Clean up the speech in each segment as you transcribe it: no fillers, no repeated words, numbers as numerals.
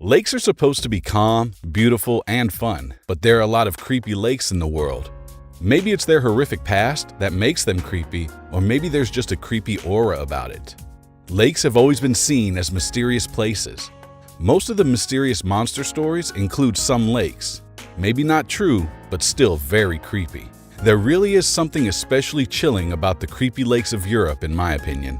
Lakes are supposed to be calm, beautiful, and fun, but there are a lot of creepy lakes in the world. Maybe it's their horrific past that makes them creepy, or maybe there's just a creepy aura about it. Lakes have always been seen as mysterious places. Most of the mysterious monster stories include some lakes. Maybe not true, but still very creepy. There really is something especially chilling about the creepy lakes of Europe, in my opinion.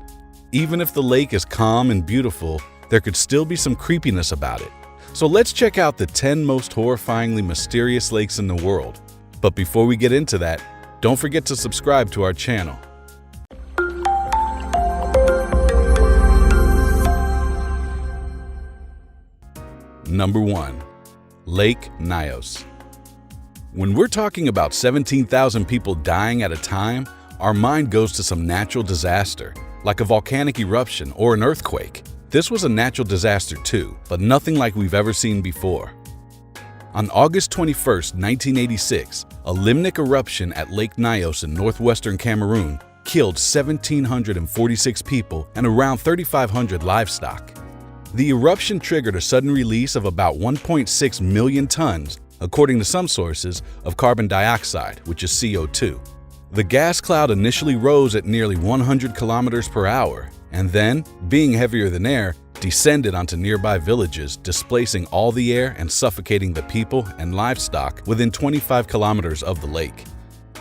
Even if the lake is calm and beautiful, there could still be some creepiness about it. So let's check out the 10 most horrifyingly mysterious lakes in the world. But before we get into that, don't forget to subscribe to our channel. Number 1. Lake Nyos. When we're talking about 17,000 people dying at a time, our mind goes to some natural disaster, like a volcanic eruption or an earthquake. This was a natural disaster too, but nothing like we've ever seen before. On August 21, 1986, a limnic eruption at Lake Nyos in northwestern Cameroon killed 1,746 people and around 3,500 livestock. The eruption triggered a sudden release of about 1.6 million tons, according to some sources, of carbon dioxide, which is CO2. The gas cloud initially rose at nearly 100 kilometers per hour, and then, being heavier than air, descended onto nearby villages, displacing all the air and suffocating the people and livestock within 25 kilometers of the lake.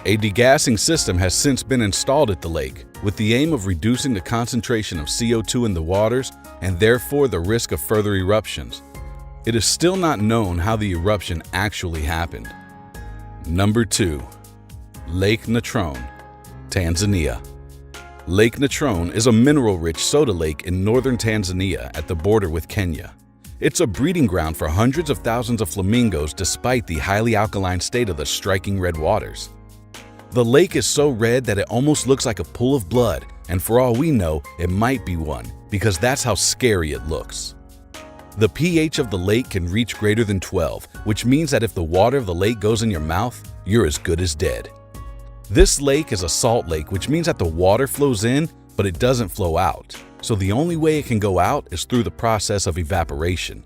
A degassing system has since been installed at the lake, with the aim of reducing the concentration of CO2 in the waters and therefore the risk of further eruptions. It is still not known how the eruption actually happened. Number 2. Lake Natrone, Tanzania. Lake Natrone is a mineral-rich soda lake in northern Tanzania at the border with Kenya. It's a breeding ground for hundreds of thousands of flamingos despite the highly alkaline state of the striking red waters. The lake is so red that it almost looks like a pool of blood, and for all we know, it might be one, because that's how scary it looks. The pH of the lake can reach greater than 12, which means that if the water of the lake goes in your mouth, you're as good as dead. This lake is a salt lake, which means that the water flows in, but it doesn't flow out. So the only way it can go out is through the process of evaporation.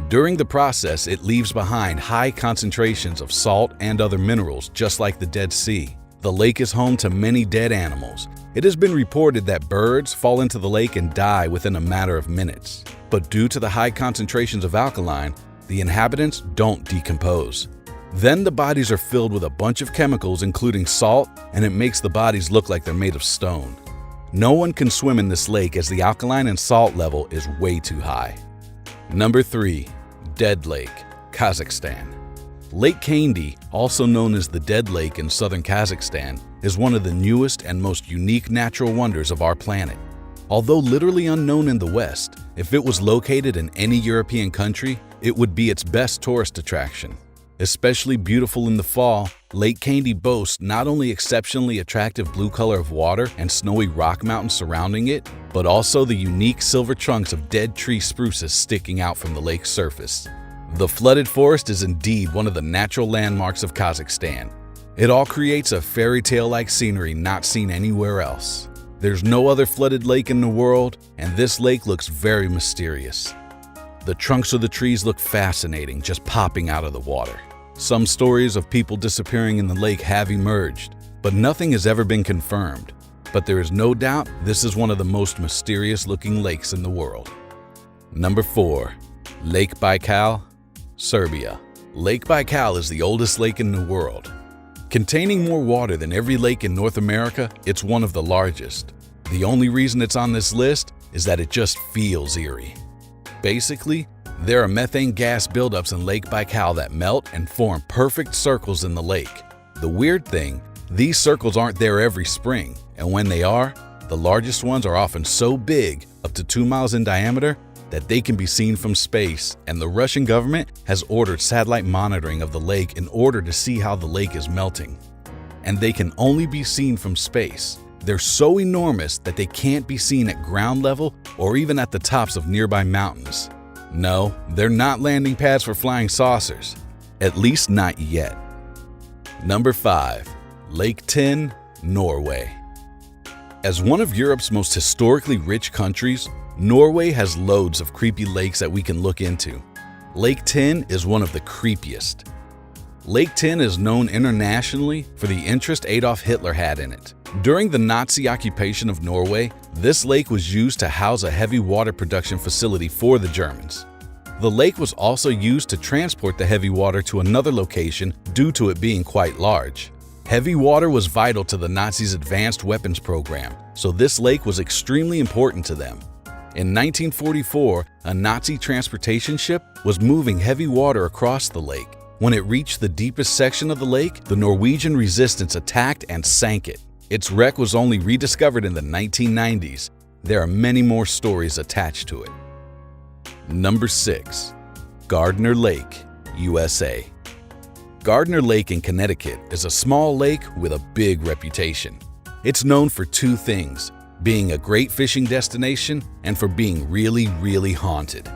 During the process, it leaves behind high concentrations of salt and other minerals, just like the Dead Sea. The lake is home to many dead animals. It has been reported that birds fall into the lake and die within a matter of minutes. But due to the high concentrations of alkaline, the inhabitants don't decompose. Then the bodies are filled with a bunch of chemicals including salt, and it makes the bodies look like they're made of stone. No one can swim in this lake as the alkaline and salt level is way too high. Number 3. Dead Lake, Kazakhstan. Lake Kandy, also known as the Dead Lake in southern Kazakhstan, is one of the newest and most unique natural wonders of our planet. Although literally unknown in the West, if it was located in any European country, it would be its best tourist attraction. Especially beautiful in the fall, Lake Kandy boasts not only exceptionally attractive blue color of water and snowy rock mountains surrounding it, but also the unique silver trunks of dead tree spruces sticking out from the lake's surface. The flooded forest is indeed one of the natural landmarks of Kazakhstan. It all creates a fairy tale-like scenery not seen anywhere else. There's no other flooded lake in the world, and this lake looks very mysterious. The trunks of the trees look fascinating, just popping out of the water. Some stories of people disappearing in the lake have emerged, but nothing has ever been confirmed. But there is no doubt this is one of the most mysterious-looking lakes in the world. Number 4. Lake Baikal, Serbia. Lake Baikal is the oldest lake in the world. Containing more water than every lake in North America, it's one of the largest. The only reason it's on this list is that it just feels eerie. Basically, there are methane gas buildups in Lake Baikal that melt and form perfect circles in the lake. The weird thing, these circles aren't there every spring, and when they are, the largest ones are often so big, up to 2 miles in diameter, that they can be seen from space, and the Russian government has ordered satellite monitoring of the lake in order to see how the lake is melting. And they can only be seen from space. They're so enormous that they can't be seen at ground level or even at the tops of nearby mountains. No, they're not landing pads for flying saucers. At least not yet. Number 5. Lake Tinn, Norway. As one of Europe's most historically rich countries, Norway has loads of creepy lakes that we can look into. Lake Tinn is one of the creepiest. Lake Tinn is known internationally for the interest Adolf Hitler had in it. During the Nazi occupation of Norway, this lake was used to house a heavy water production facility for the Germans. The lake was also used to transport the heavy water to another location due to it being quite large. Heavy water was vital to the Nazis' advanced weapons program, so this lake was extremely important to them. In 1944, a Nazi transportation ship was moving heavy water across the lake. When it reached the deepest section of the lake, the Norwegian resistance attacked and sank it. Its wreck was only rediscovered in the 1990s. There are many more stories attached to it. Number 6. Gardner Lake, USA. Gardner Lake in Connecticut is a small lake with a big reputation. It's known for two things: being a great fishing destination and for being really haunted.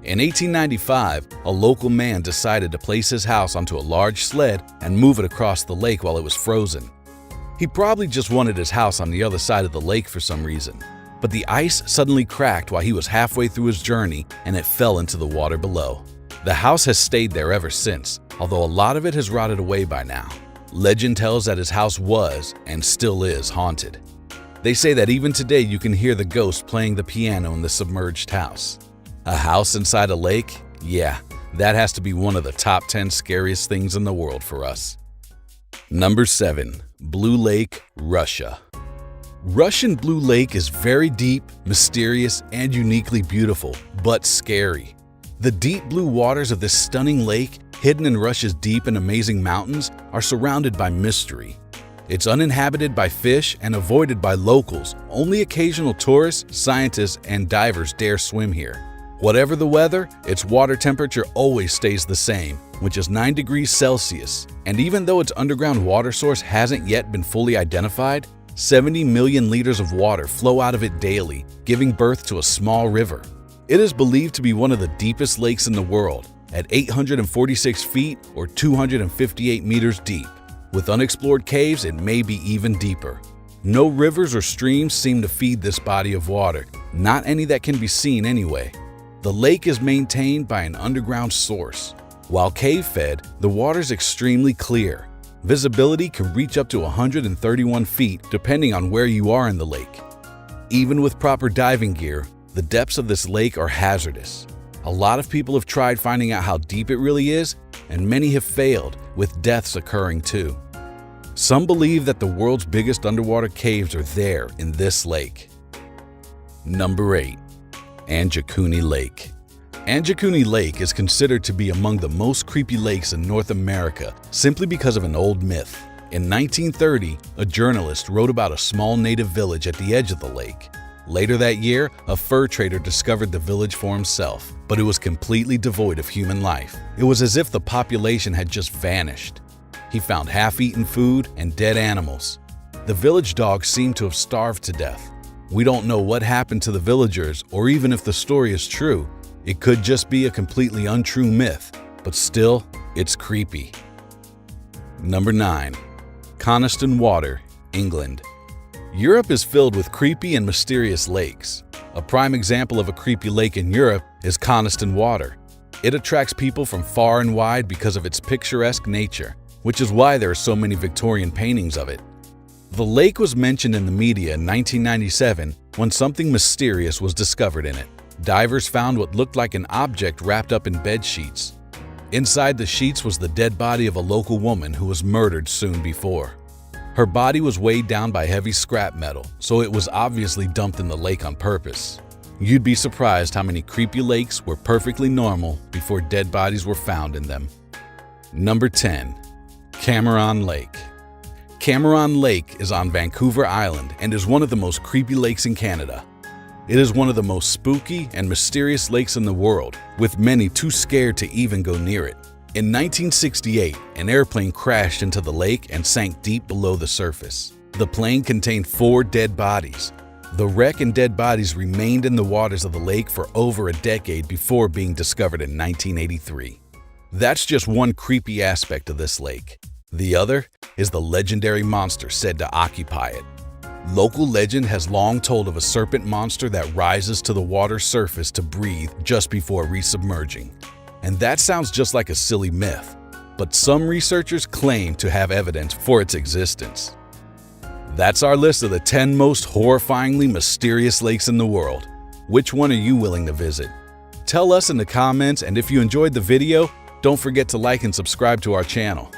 In 1895, a local man decided to place his house onto a large sled and move it across the lake while it was frozen. He probably just wanted his house on the other side of the lake for some reason. But the ice suddenly cracked while he was halfway through his journey and it fell into the water below. The house has stayed there ever since, although a lot of it has rotted away by now. Legend tells that his house was, and still is, haunted. They say that even today you can hear the ghost playing the piano in the submerged house. A house inside a lake? Yeah, that has to be one of the top 10 scariest things in the world for us. Number 7. Blue Lake, Russia. Russian Blue Lake is very deep, mysterious, and uniquely beautiful, but scary. The deep blue waters of this stunning lake, hidden in Russia's deep and amazing mountains, are surrounded by mystery. It's uninhabited by fish and avoided by locals. Only occasional tourists, scientists, and divers dare swim here. Whatever the weather, its water temperature always stays the same, which is 9 degrees Celsius. And even though its underground water source hasn't yet been fully identified, 70 million liters of water flow out of it daily, giving birth to a small river. It is believed to be one of the deepest lakes in the world, at 846 feet or 258 meters deep. With unexplored caves, it may be even deeper. No rivers or streams seem to feed this body of water, not any that can be seen anyway. The lake is maintained by an underground source. While cave-fed, the water is extremely clear. Visibility can reach up to 131 feet depending on where you are in the lake. Even with proper diving gear, the depths of this lake are hazardous. A lot of people have tried finding out how deep it really is, and many have failed, with deaths occurring too. Some believe that the world's biggest underwater caves are there in this lake. Number 8. Anjakuni Lake. Anjakuni Lake is considered to be among the most creepy lakes in North America simply because of an old myth. In 1930, a journalist wrote about a small native village at the edge of the lake. Later that year, a fur trader discovered the village for himself, but it was completely devoid of human life. It was as if the population had just vanished. He found half-eaten food and dead animals. The village dogs seemed to have starved to death. We don't know what happened to the villagers or even if the story is true. It could just be a completely untrue myth, but still, it's creepy. Number 9. Coniston Water, England. Europe is filled with creepy and mysterious lakes. A prime example of a creepy lake in Europe is Coniston Water. It attracts people from far and wide because of its picturesque nature, which is why there are so many Victorian paintings of it. The lake was mentioned in the media in 1997 when something mysterious was discovered in it. Divers found what looked like an object wrapped up in bed sheets. Inside the sheets was the dead body of a local woman who was murdered soon before. Her body was weighed down by heavy scrap metal, so it was obviously dumped in the lake on purpose. You'd be surprised how many creepy lakes were perfectly normal before dead bodies were found in them. Number 10. Cameron Lake. Cameron Lake is on Vancouver Island and is one of the most creepy lakes in Canada. It is one of the most spooky and mysterious lakes in the world, with many too scared to even go near it. In 1968, an airplane crashed into the lake and sank deep below the surface. The plane contained 4 dead bodies. The wreck and dead bodies remained in the waters of the lake for over a decade before being discovered in 1983. That's just one creepy aspect of this lake. The other is the legendary monster said to occupy it. Local legend has long told of a serpent monster that rises to the water's surface to breathe just before resubmerging. And that sounds just like a silly myth, but some researchers claim to have evidence for its existence. That's our list of the 10 most horrifyingly mysterious lakes in the world. Which one are you willing to visit? Tell us in the comments, and if you enjoyed the video, don't forget to like and subscribe to our channel.